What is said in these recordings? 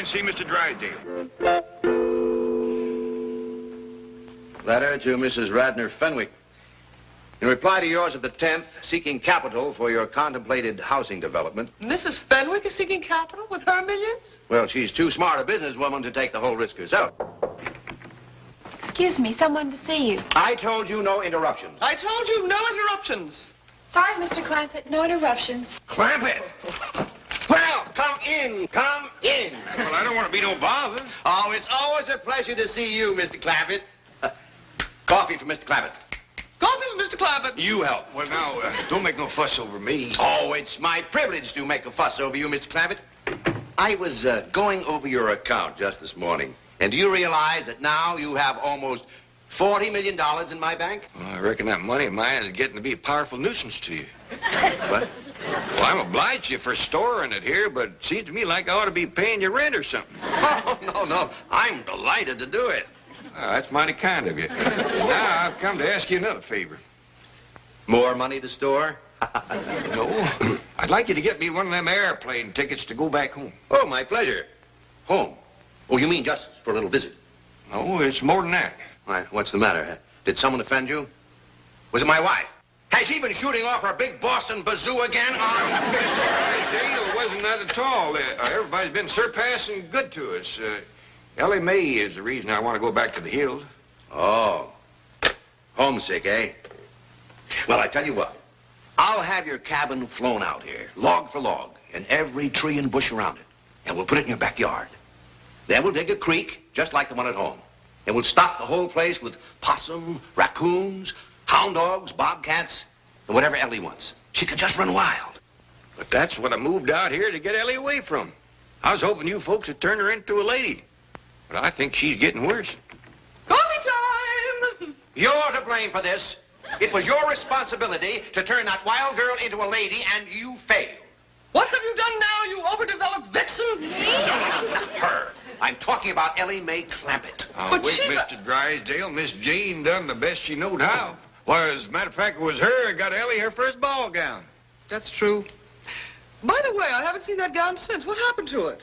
see Mr. Drysdale. Letter to Mrs. Radner Fenwick. In reply to yours of the 10th, seeking capital for your contemplated housing development. Mrs. Fenwick is seeking capital with her millions? Well, she's too smart a businesswoman to take the whole risk herself. Excuse me, someone to see you. I told you no interruptions. I told you no interruptions. Sorry, Mr. Clampett, no interruptions. Clampett! Well, come in, come in. Well, I don't want to be no bother. Oh, it's always a pleasure to see you, Mr. Clampett. Coffee for Mr. Clampett. Coffee with Mr. Clampett. You help. Well, now, don't make no fuss over me. Oh, it's my privilege to make a fuss over you, Mr. Clampett. I was going over your account just this morning. And do you realize that now you have almost $40 million in my bank? Well, I reckon that money of mine is getting to be a powerful nuisance to you. What? Well, I'm obliged to you for storing it here, but it seems to me like I ought to be paying you rent or something. Oh, no. I'm delighted to do it. That's mighty kind of you. Now, I've come to ask you another favor. More money to store? No. I'd like you to get me one of them airplane tickets to go back home. Oh, my pleasure. Home? Oh, you mean just for a little visit? No, it's more than that. Why, what's the matter? Did someone offend you? Was it my wife? Has she been shooting off her big Boston bazoo again? It wasn't that at all. Everybody's been surpassing good to us. Elly May is the reason I want to go back to the hills. Oh. Homesick, eh? Well, I tell you what. I'll have your cabin flown out here, log for log, and every tree and bush around it. And we'll put it in your backyard. Then we'll dig a creek, just like the one at home. And we'll stock the whole place with possum, raccoons, hound dogs, bobcats, and whatever Elly wants. She could just run wild. But that's what I moved out here to get Elly away from. I was hoping you folks would turn her into a lady. But I think she's getting worse. Coffee time! You're to blame for this. It was your responsibility to turn that wild girl into a lady, and you failed. What have you done now, you overdeveloped vixen? No, not her. I'm talking about Elly May Clampett. Oh, But wait, she- Mr. Drysdale. Miss Jean done the best she knowed how. Why, as a matter of fact, it was her that got Elly her first ball gown. That's true. By the way, I haven't seen that gown since. What happened to it?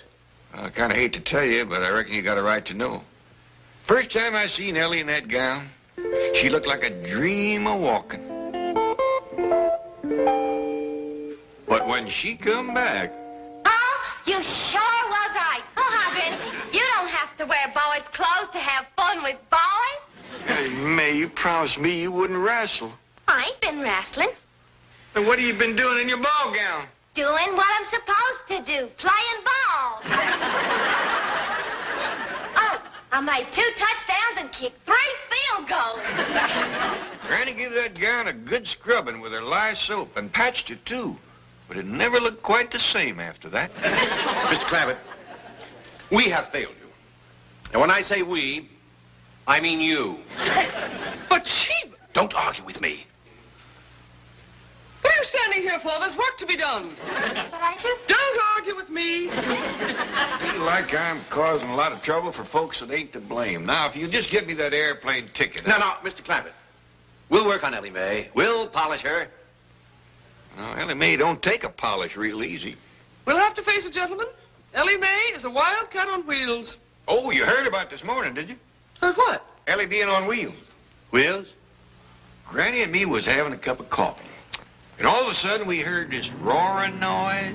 I kind of hate to tell you, but I reckon you got a right to know. First time I seen Elly in that gown, she looked like a dream of walking. But when she come back... Oh, you sure was right. Oh, Irene, you don't have to wear boys' clothes to have fun with boys. Hey, May, you promised me you wouldn't wrestle. I ain't been wrestling. Then what have you been doing in your ball gown? Doing what I'm supposed to do, playing ball. Oh, I made 2 touchdowns and kicked 3 field goals. Granny gave that gown a good scrubbing with her lye soap and patched it, too. But it never looked quite the same after that. Mr. Clampett, we have failed you. And when I say we, I mean you. But she... Don't argue with me. What are you standing here for? There's work to be done. But I just... Don't argue with me. It's like I'm causing a lot of trouble for folks that ain't to blame. Now, if you just get me that airplane ticket... No, Mr. Clampett. We'll work on Elly May. We'll polish her. No, Elly May don't take a polish real easy. We'll have to face it, gentlemen. Elly May is a wildcat on wheels. Oh, you heard about this morning, did you? Heard what? Elly being on wheels. Wheels? Granny and me was having a cup of coffee. And all of a sudden, we heard this roaring noise.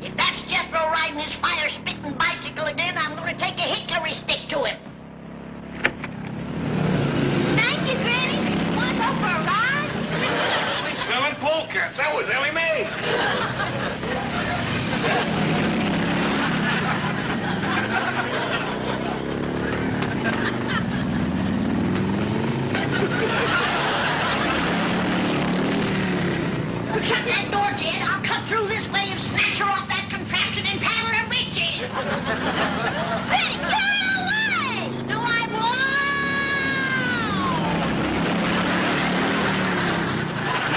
If that's Jethro riding his fire-spitting bicycle again, I'm going to take a hickory stick to him. Thank you, Granny. Want to go for a ride? Sweet-smelling polecats. That was Elly May. Shut that door, Jed. I'll cut through this way and snatch her off that contraption and paddle her reach in. Granny, carry her away! Do I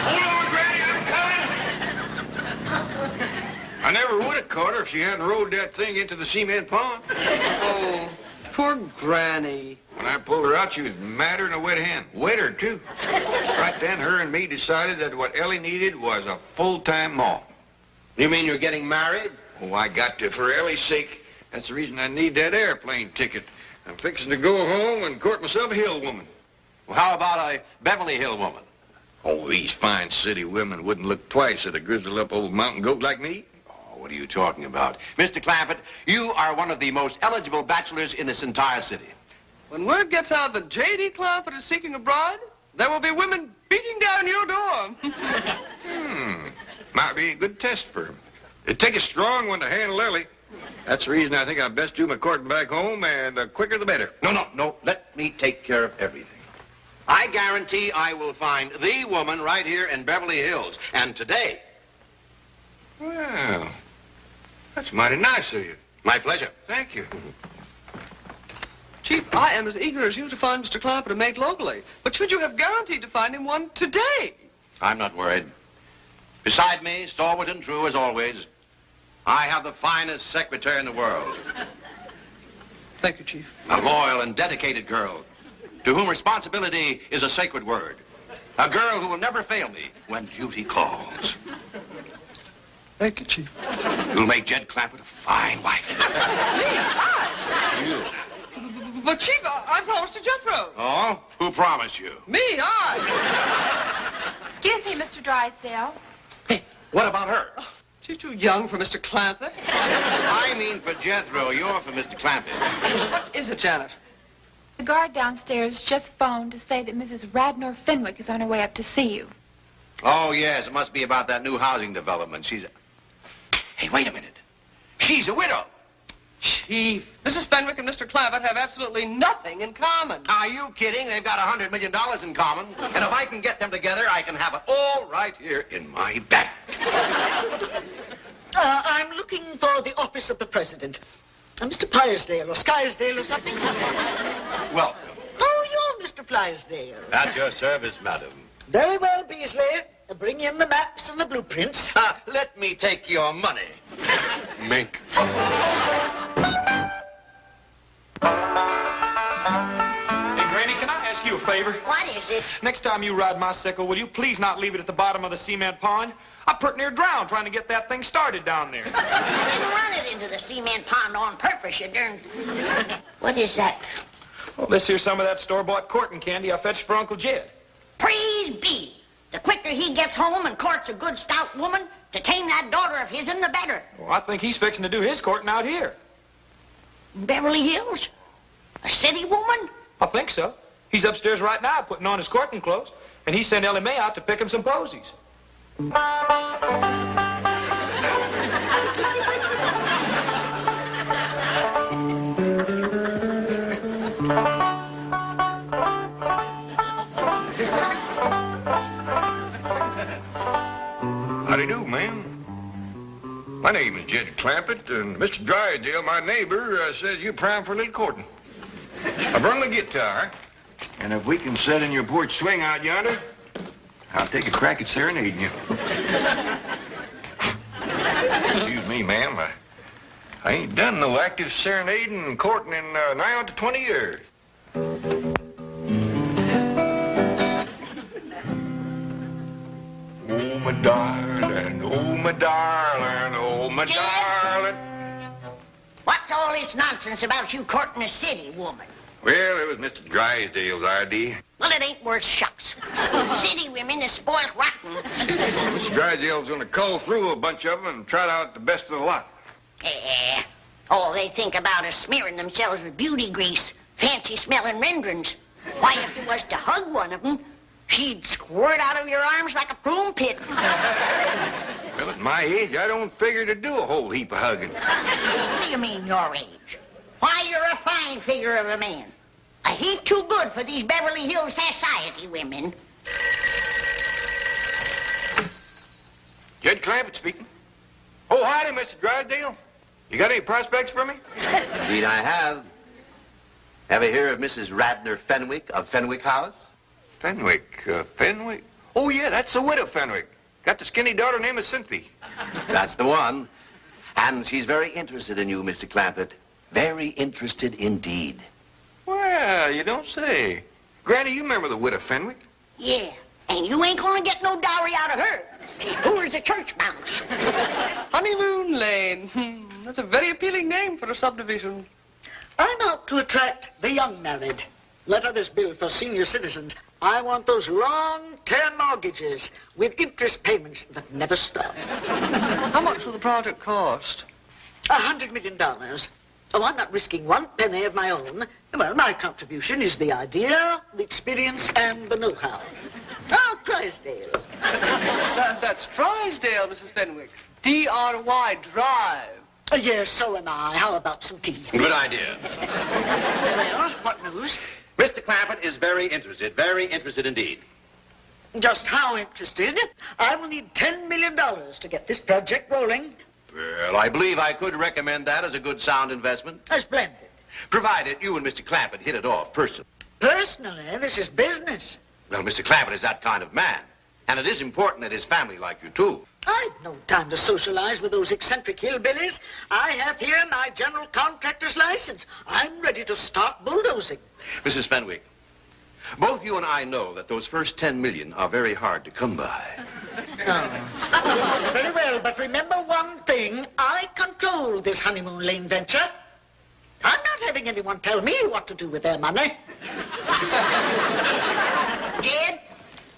Hold on, Granny, I'm coming. I never would have caught her if she hadn't rode that thing into the cement pond. Oh, poor Granny. When I pulled her out, she was madder than a wet hen. Wetter, too. Right then, her and me decided that what Elly needed was a full-time ma. You mean you're getting married? Oh, I got to, for Elly's sake, That's the reason I need that airplane ticket. I'm fixing to go home and court myself a hill woman. Well, how about a Beverly Hill woman? Oh, these fine city women wouldn't look twice at a grizzled up old mountain goat like me. Oh, what are you talking about? Mr. Clampett, you are one of the most eligible bachelors in this entire city. When word gets out that J.D. Clampett is seeking a bride, there will be women beating down your door. Might be a good test for him. It'd take a strong one to handle Elly. That's the reason I think I'd best do my courting back home, and the quicker the better. No. Let me take care of everything. I guarantee I will find the woman right here in Beverly Hills. And today... Well, that's mighty nice of you. My pleasure. Thank you. Chief, I am as eager as you to find Mr. Clampett a mate locally. But should you have guaranteed to find him one today? I'm not worried. Beside me, stalwart and true as always, I have the finest secretary in the world. Thank you, Chief. A loyal and dedicated girl, to whom responsibility is a sacred word. A girl who will never fail me when duty calls. Thank you, Chief. You'll make Jed Clampett a fine wife. You. But, Chief, I promised to Jethro. Oh? Who promised you? Me, I. Excuse me, Mr. Drysdale. Hey, what about her? She's too young for Mr. Clampett. I mean for Jethro. You're for Mr. Clampett. What is it, Janet? The guard downstairs just phoned to say that Mrs. Radnor Fenwick is on her way up to see you. Oh, yes. It must be about that new housing development. Hey, wait a minute. She's a widow. Chief, Mrs. Fenwick and Mr. Clampett have absolutely nothing in common. Are you kidding? They've got $100 million in common. And if I can get them together, I can have it all right here in my bank. I'm looking for the office of the president. Mr. Pyersdale or Skyrsdale or something. Welcome. Oh, you're Mr. Flysdale. At your service, madam. Very well, Beasley. Bring in the maps and the blueprints. Let me take your money. Mink. Hey, Granny, can I ask you a favor? What is it? Next time you ride my sickle, will you please not leave it at the bottom of the cement pond? I pretty near drowned trying to get that thing started down there. You didn't run it into the cement pond on purpose, you darn... What is that? Well, this here's some of that store-bought courting candy I fetched for Uncle Jed. Praise be. The quicker he gets home and courts a good stout woman to tame that daughter of his'n, the better. Well, I think he's fixing to do his courting out here. Beverly Hills? A city woman? I think so. He's upstairs right now putting on his courting clothes, and he sent Elly May out to pick him some posies. Howdy do, ma'am. My name is Jed Clampett, and Mr. Drysdale, my neighbor, says you're prime for a little courting. I brung the guitar, and if we can sit in your porch swing out yonder, I'll take a crack at serenading you. Excuse me, ma'am. I ain't done no active serenading and courting in nigh on to 20 years. Oh, my darling, oh, my darling, oh, my Jed? darling. What's all this nonsense about you courting a city woman? Well, it was Mr. Drysdale's idea. Well, it ain't worth shucks. City women is spoiled rotten. Mr. Drysdale's going to cull through a bunch of them and trot out the best of the lot. All they think about is smearing themselves with beauty grease, fancy-smelling renderings. Why, if you was to hug one of them, she'd squirt out of your arms like a prune pit. Well, at my age, I don't figure to do a whole heap of hugging. What do you mean, your age? Why, you're a fine figure of a man. A heap too good for these Beverly Hills society women. Jed Clampett speaking. Oh, howdy, Mr. Drysdale. You got any prospects for me? Indeed I have. Ever hear of Mrs. Radnor Fenwick of Fenwick House? Fenwick, Fenwick? Oh, yeah, that's the widow Fenwick. Got the skinny daughter named Cynthia. That's the one. And she's very interested in you, Mr. Clampett. Very interested indeed. Well, you don't say. Granny, you remember the widow Fenwick? Yeah, and you ain't gonna get no dowry out of her. She's poor as a church mouse. Honeymoon Lane. That's a very appealing name for a subdivision. I'm out to attract the young married. Let others build for senior citizens. I want those long-term mortgages with interest payments that never stop. How much will the project cost? $100 million. Oh, I'm not risking one penny of my own. Well, my contribution is the idea, the experience, and the know-how. Oh, Drysdale. That's Drysdale, Mrs. Fenwick. D-R-Y, Drive. Yes, so am I. How about some tea? Good idea. Well, what news? Mr. Clampett is very interested indeed. Just how interested? I will need $10 million to get this project rolling. Well, I believe I could recommend that as a good sound investment. Splendid. Provided you and Mr. Clampett hit it off personally. Personally, this is business. Well, Mr. Clampett is that kind of man. And it is important that his family like you, too. I've no time to socialize with those eccentric hillbillies. I have here my general contractor's license. I'm ready to start bulldozing. Mrs. Fenwick, both you and I know that those first $10 million are very hard to come by. Oh. Very well, but remember one thing. I control this honeymoon lane venture. I'm not having anyone tell me what to do with their money. Jed,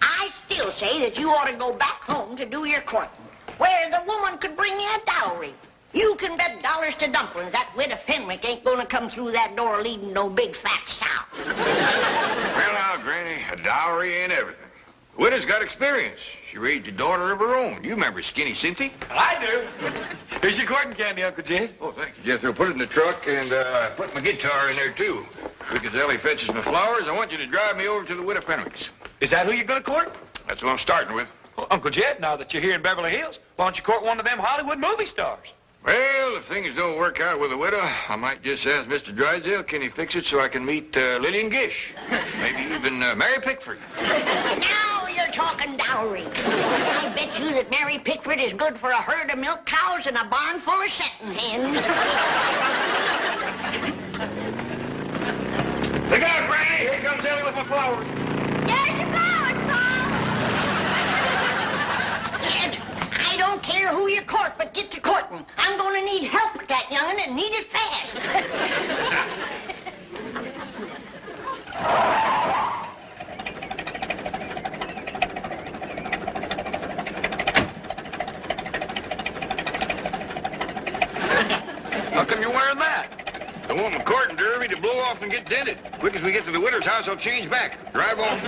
I still say that you ought to go back home to do your courting, where the woman could bring you a dowry. You can bet dollars to dumplings that widow Fenwick ain't gonna come through that door leading no big fat sow. Well, now, Granny, a dowry ain't everything. The widow's got experience. She raised a daughter of her own. You remember Skinny Cynthia? I do. Here's your courting candy, Uncle Jed. Oh, thank you, Jethro. Put it in the truck and put my guitar in there, too. Because Elly fetches my flowers, I want you to drive me over to the widow Fenwick's. Is that who you're going to court? That's what I'm starting with. Well, Uncle Jed, now that you're here in Beverly Hills, why don't you court one of them Hollywood movie stars? Well, if things don't work out with the widow, I might just ask Mr. Drysdale, can he fix it so I can meet Lillian Gish? Maybe even Mary Pickford. Now you're talking dowry. I bet you that Mary Pickford is good for a herd of milk cows and a barn full of setting hens. Look out, Granny! Here comes Elly with my flowers. There's your flowers, Paul. Jed, I don't care who you court, but get to courting. I'm going to need help with that young'un and need it fast. How come you're wearing that? I want my courting derby to blow off and get dented. Quick as we get to the widow's house, I'll change back. Drive on.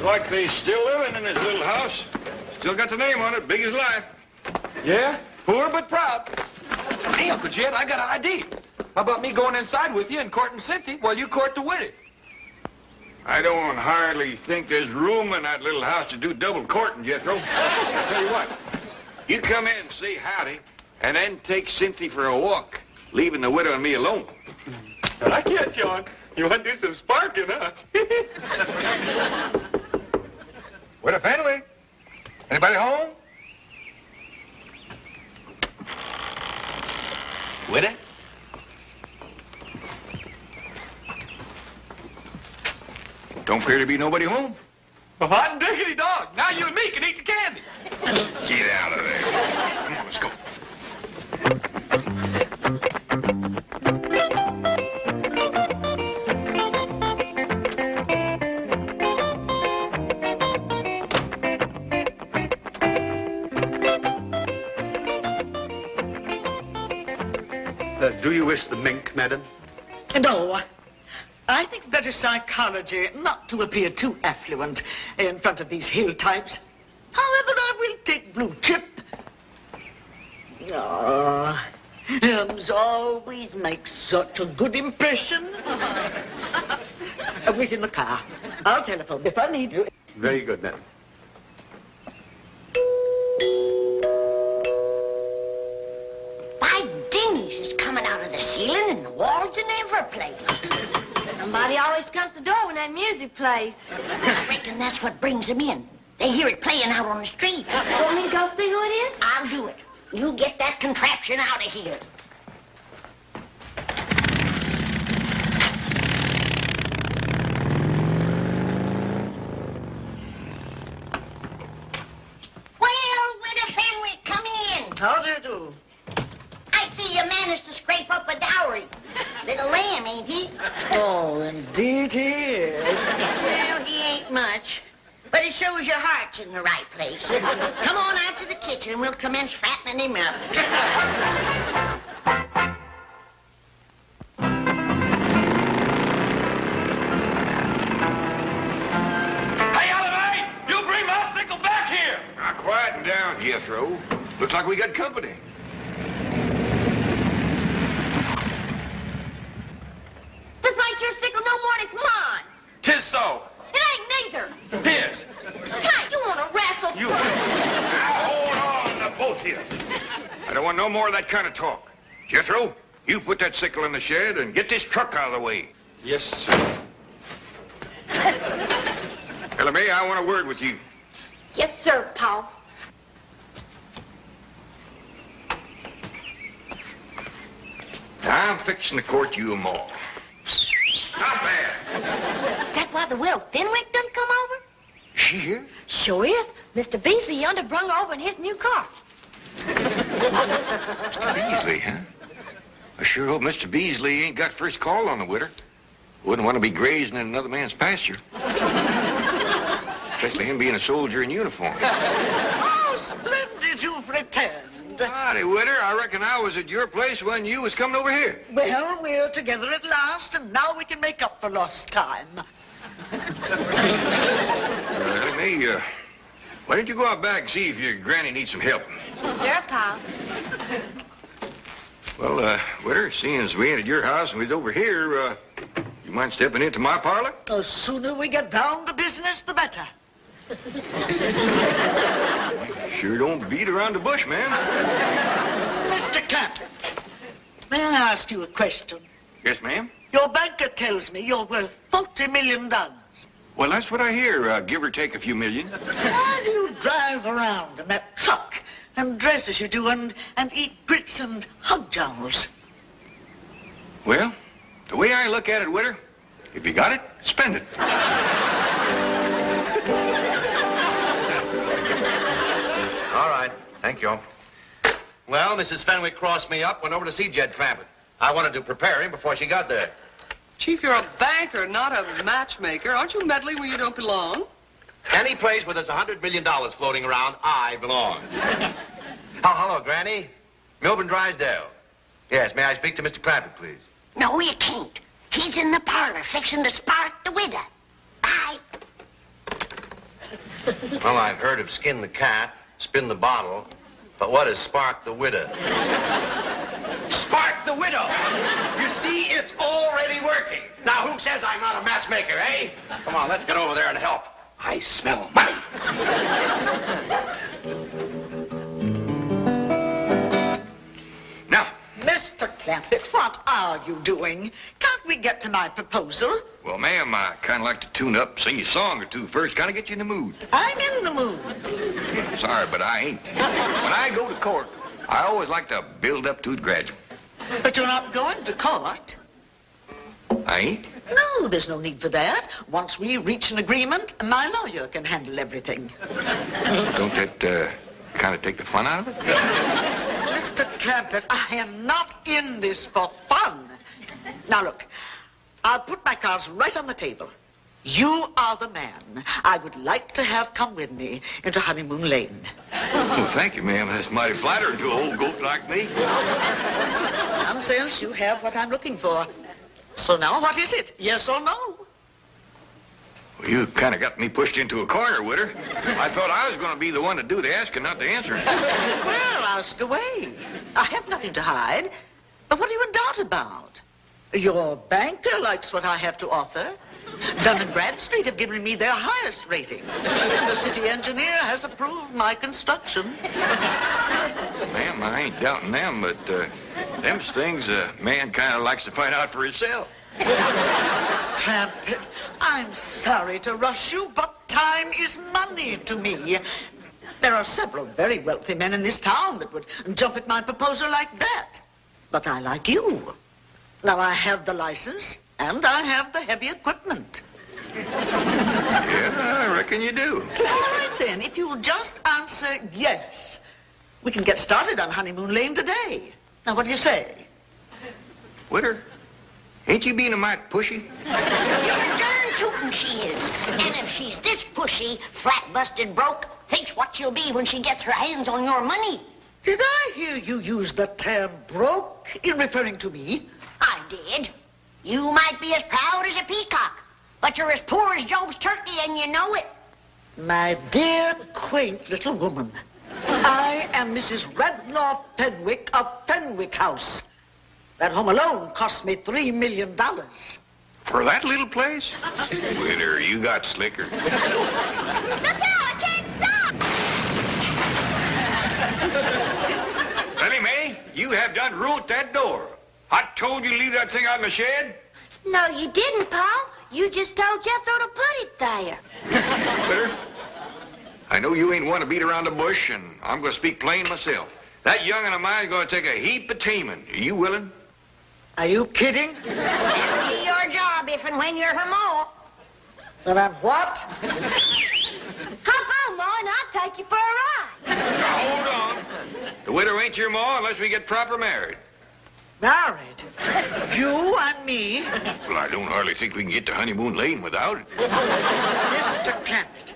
Like they still living in this little house. Still got the name on it, big as life. Yeah, poor but proud. Hey, Uncle Jed, I got an idea. How about me going inside with you and courting Cynthia while you court the widow? I don't hardly think there's room in that little house to do double courting, Jethro. I'll tell you what. You come in and say howdy, and then take Cynthia for a walk, leaving the widow and me alone. I get you, John. You want to do some sparking, huh? Widow Fenwick? Anybody home? Widow? Don't appear to be nobody home. Well, hot diggity dog. Now you and me can eat the candy. Get out of there. Come on, let's go. Do you wish the mink, madam? No. I think it's better psychology not to appear too affluent in front of these hill types. However, I will take blue chip. Ah, hymns always make such a good impression. Wait in the car. I'll telephone if I need you. Very good, madam. By dingies, it's coming out of the ceiling and the walls and every place. Somebody always comes to the door when that music plays. I reckon that's what brings them in. They hear it playing out on the street. Want me to go see who it is? I'll do it. You get that contraption out of here. Well, Widow Fenwick, come in. How do you do? I see you managed to scrape up a dowry. Little lamb, ain't he? Oh, indeed he is. Well, he ain't much. But it shows your heart's in the right place. Come on out to the kitchen. We'll commence fattening him up. Hey, Elly, you bring my sickle back here! Now, quieten down, Jethro. Looks like we got company. This ain't your sickle no more than it's mine. 'Tis so. It ain't neither. His. Ty, you want to wrestle? You. Now, hold on, the both of you. I don't want no more of that kind of talk. Jethro, you put that sickle in the shed and get this truck out of the way. Yes, sir. Elly, I want a word with you. Yes, sir, Paul. I'm fixing to court you them all. Not bad. Is that why the widow Fenwick done come over? She here? Sure is. Mr. Beasley yonder brung her over in his new car. Beasley, huh? I sure hope Mr. Beasley ain't got first call on the widow. Wouldn't want to be grazing in another man's pasture. Especially him being a soldier in uniform. Oh, splendid you've returned. Howdy, Witter. I reckon I was at your place when you was coming over here. Well, we're together at last, and now we can make up for lost time. Elly, why don't you go out back and see if your granny needs some help? Sir, Paul. Well, Witter, seeing as we ain't at your house and we's over here, you mind stepping into my parlor? The sooner we get down to business, the better. Sure don't beat around the bush, man. Mr. Clampett, may I ask you a question? Yes, ma'am? Your banker tells me you're worth $40 million. Well, that's what I hear, give or take a few million. Why do you drive around in that truck and dress as you do and eat grits and hog jowls? Well, the way I look at it, Witter, if you got it, spend it. All right. Thank you. Well, Mrs. Fenwick crossed me up, went over to see Jed Clampett. I wanted to prepare him before she got there. Chief, you're a banker, not a matchmaker. Aren't you meddling where you don't belong? Any place where there's $100 million floating around, I belong. Oh, hello, Granny. Milburn Drysdale. Yes, may I speak to Mr. Clampett, please? No, you can't. He's in the parlor fixing to spark the widow. Bye. Well, I've heard of skin the cat, spin the bottle, but what is spark the widow? Spark the widow! You see, it's already working. Now, who says I'm not a matchmaker, eh? Come on, let's get over there and help. I smell money. Now, Mr. Clampett, what are you doing? Can't we get to my proposal? well, ma'am, I kind of like to tune up, sing you a song or two first, kind of get you in the mood. I'm in the mood. Sorry, but I ain't. When I go to court, I always like to build up to it gradual. But you're not going to court. I ain't? No, there's no need for that. Once we reach an agreement, my lawyer can handle everything. Don't that kind of take the fun out of it? Mr. Clampett, I am not in this for fun. Now, look, I'll put my cards right on the table. You are the man I would like to have come with me into Honeymoon Lane. Well, thank you, ma'am. That's mighty flattering to an old goat like me. Nonsense, you have what I'm looking for. So now, what is it? Yes or no? Well, you kind of got me pushed into a corner, Witter. I thought I was going to be the one to do the asking, not the answering. Well, ask away. I have nothing to hide. But what are you in doubt about? Your banker likes what I have to offer. Dun & Bradstreet have given me their highest rating. And the city engineer has approved my construction. Ma'am, I ain't doubting them, but them's things a man kind of likes to find out for himself. Clampett, I'm sorry to rush you, but time is money to me. There are several very wealthy men in this town that would jump at my proposal like that. But I like you. Now, I have the license, and I have the heavy equipment. Yeah, I reckon you do. All right, then. If you'll just answer yes, we can get started on Honeymoon Lane today. Now, what do you say? Witter, ain't you being a mite pushy? You're darn tootin' she is. And if she's this pushy, flat busted broke, thinks what she'll be when she gets her hands on your money. Did I hear you use the term broke in referring to me? I did. You might be as proud as a peacock, but you're as poor as Job's turkey, and you know it. My dear, quaint little woman, I am Mrs. Radnor Fenwick of Fenwick House. That home alone cost me $3 million. For that little place? Witter, you got slicker. Look out, I can't stop! Elly Mae, you have done ruined that door. I told you to leave that thing out in the shed. No, you didn't, Pa. You just told Jethro to put it there. Witter, I know you ain't one to beat around the bush, and I'm going to speak plain myself. That young'un of mine's going to take a heap of taming. Are you willing? Are you kidding? That'll be your job if and when you're her ma. Then I'm what? Hop on, Ma, and I'll take you for a ride. Now, hold on. The widow ain't your ma unless we get proper married. Married? You and me? Well, I don't hardly think we can get to Honeymoon Lane without it. Mr. Clampett,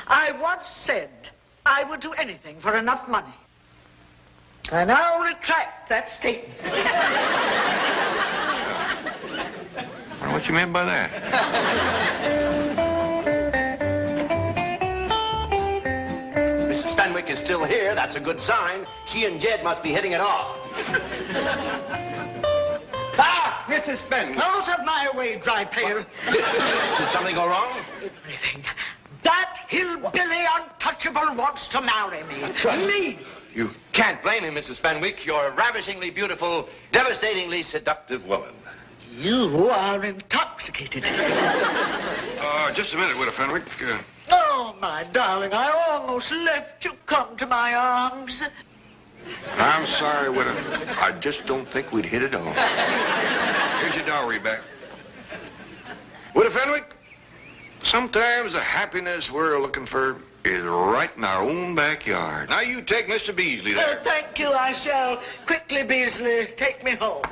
I once said I would do anything for enough money. I now retract that statement. I wonder what you meant by that. Mrs. Fenwick is still here. That's a good sign. She and Jed must be hitting it off. Ah, Mrs. Fenwick. Out of my way, dry pail. Did something go wrong? Everything. That hillbilly untouchable wants to marry me. Me! You can't blame him, Mrs. Fenwick. You're a ravishingly beautiful, devastatingly seductive woman. You are intoxicated. Just a minute, Widow Fenwick. Oh, my darling, I almost left you come to my arms. I'm sorry, Widow. I just don't think we'd hit it off. Here's your dowry back. Widow Fenwick, sometimes the happiness we're looking for is right in our own backyard. Now you take Mr. Beasley there. Oh, thank you, I shall. Quickly, Beasley, take me home.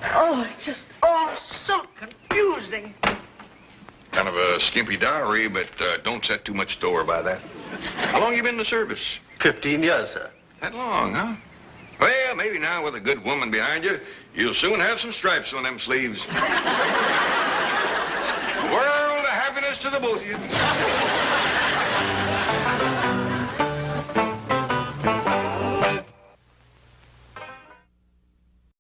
Oh, it's just all so confusing. Kind of a skimpy dowry, but don't set too much store by that. How long you been in the service? 15 years, sir. That long, huh? Well, maybe now with a good woman behind you, you'll soon have some stripes on them sleeves. World of happiness to the both of you.